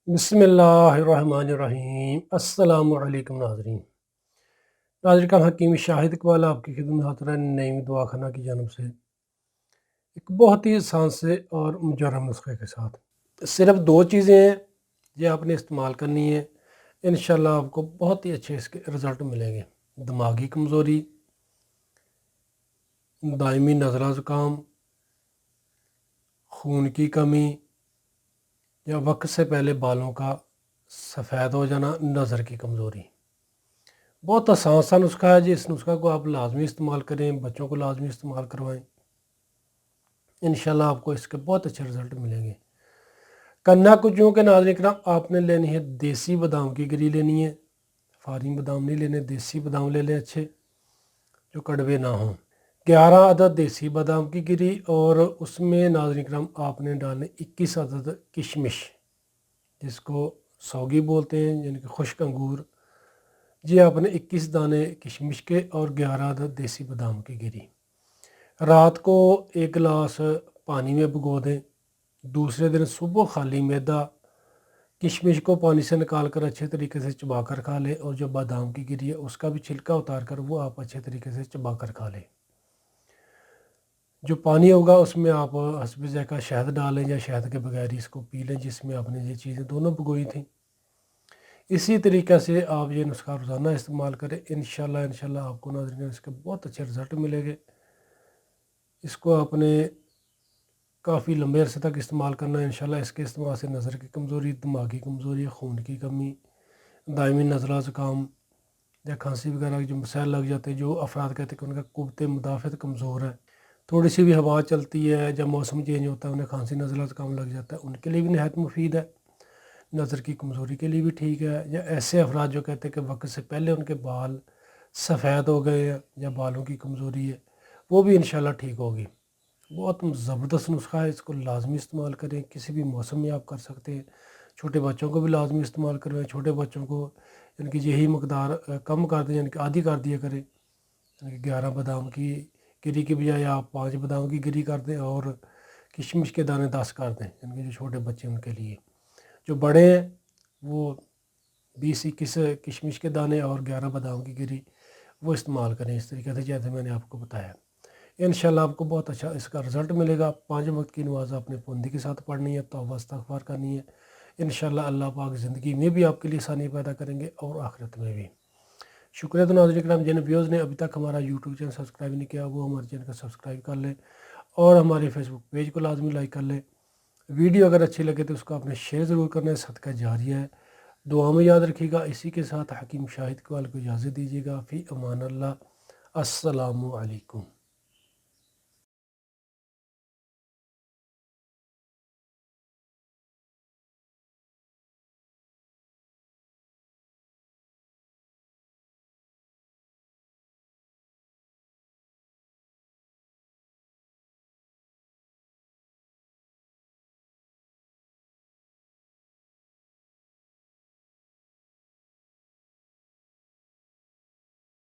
بسم اللہ الرحمن الرحیم۔ السلام علیکم ناظرین کا حکیم شاہد اقبال آپ کی خدمت حاضر ہے نئی دعا خانہ کی جانب سے ایک بہت ہی آسان سے اور مجرم نسخے کے ساتھ۔ صرف دو چیزیں ہیں یہ آپ نے استعمال کرنی ہے، انشاءاللہ آپ کو بہت ہی اچھے اس کے رزلٹ ملیں گے۔ دماغی کمزوری، دائمی نزلہ زکام، خون کی کمی یا وقت سے پہلے بالوں کا سفید ہو جانا، نظر کی کمزوری۔ بہت آسان سا نسخہ ہے جی، اس نسخہ کو آپ لازمی استعمال کریں، بچوں کو لازمی استعمال کروائیں، انشاءاللہ آپ کو اس کے بہت اچھے رزلٹ ملیں گے۔ کرنا کچھ یوں کہ ناظرین کرام، آپ نے لینی ہے دیسی بادام کی گری لینی ہے، فارم بادام نہیں لینے، دیسی بادام لے لیں اچھے جو کڑوے نہ ہوں۔ 11 عدد دیسی بادام کی گری، اور اس میں ناظرین کرام آپ نے ڈالنے 21 عدد کشمش، جس کو سوگی بولتے ہیں یعنی کہ خشک انگور۔ جی آپ نے 21 دانے کشمش کے اور 11 عدد دیسی بادام کی گری رات کو 1 گلاس پانی میں بھگو دیں۔ دوسرے دن صبح خالی معدہ کشمش کو پانی سے نکال کر اچھے طریقے سے چبا کر کھا لیں، اور جو بادام کی گری ہے اس کا بھی چھلکا اتار کر وہ آپ اچھے طریقے سے چبا کر کھا لیں۔ جو پانی ہوگا اس میں آپ حسب ذائقہ شہد ڈالیں یا شہد کے بغیر ہی اس کو پی لیں، جس میں آپ نے یہ چیزیں دونوں بھگوئی تھیں۔ اسی طریقے سے آپ یہ نسخہ روزانہ استعمال کریں، انشاءاللہ آپ کو ناظرین اس کے بہت اچھے رزلٹ ملیں گے۔ اس کو آپ نے کافی لمبے عرصے تک استعمال کرنا ہے انشاءاللہ۔ اس کے استعمال سے نظر کی کمزوری، دماغی کمزوری، خون کی کمی، دائمی نزلہ زکام یا کھانسی وغیرہ کے جو مسائل لگ جاتے ہیں، جو افراد کہتے ہیں کہ ان کا قوت مدافعت کمزور ہے، تھوڑی سی بھی ہوا چلتی ہے، جب موسم چینج ہوتا ہے انہیں کھانسی نزلہ زکام لگ جاتا ہے، ان کے لیے بھی نہایت مفید ہے۔ نظر کی کمزوری کے لیے بھی ٹھیک ہے، یا ایسے افراد جو کہتے ہیں کہ وقت سے پہلے ان کے بال سفید ہو گئے ہیں یا بالوں کی کمزوری ہے، وہ بھی انشاءاللہ ٹھیک ہوگی۔ بہت زبردست نسخہ ہے، اس کو لازمی استعمال کریں، کسی بھی موسم میں آپ کر سکتے ہیں۔ چھوٹے بچوں کو بھی لازمی استعمال کروائیں، چھوٹے بچوں کو یعنی کہ یہی مقدار کم کر دیں، یعنی کہ آدھی کر دیا کریں، یعنی کہ 11 بادام کی گری کی بجائے آپ 5 بادام کی گری کر دیں اور کشمش کے دانے 10 کر دیں، یعنی کہ جو چھوٹے بچے ان کے لیے۔ جو بڑے ہیں وہ 20-21 کشمش کے دانے اور 11 بادام کی گری وہ استعمال کریں اس طریقے سے جیسے میں نے آپ کو بتایا۔ انشاءاللہ آپ کو بہت اچھا اس کا رزلٹ ملے گا۔ 5 وقت کی نماز آپ نے پابندی کے ساتھ پڑھنی ہے، توبہ استغفار کرنی ہے، انشاءاللہ اللہ پاک زندگی میں بھی آپ کے لیے آسانی پیدا کریں گے اور آخرت میں بھی۔ شکریہ تو ناظرین کرام، جن ویوز نے ابھی تک ہمارا یوٹیوب چینل سبسکرائب نہیں کیا وہ ہمارے چینل کو سبسکرائب کر لیں، اور ہمارے فیس بک پیج کو لازمی لائک کر لیں۔ ویڈیو اگر اچھی لگے تو اس کو آپ نے شیئر ضرور کرنا ہے، صدقہ جاریہ ہے۔ دعا میں یاد رکھیے گا۔ اسی کے ساتھ حکیم شاہد اقبال کو اجازت دیجیے گا۔ فی امان اللہ، السلام علیکم۔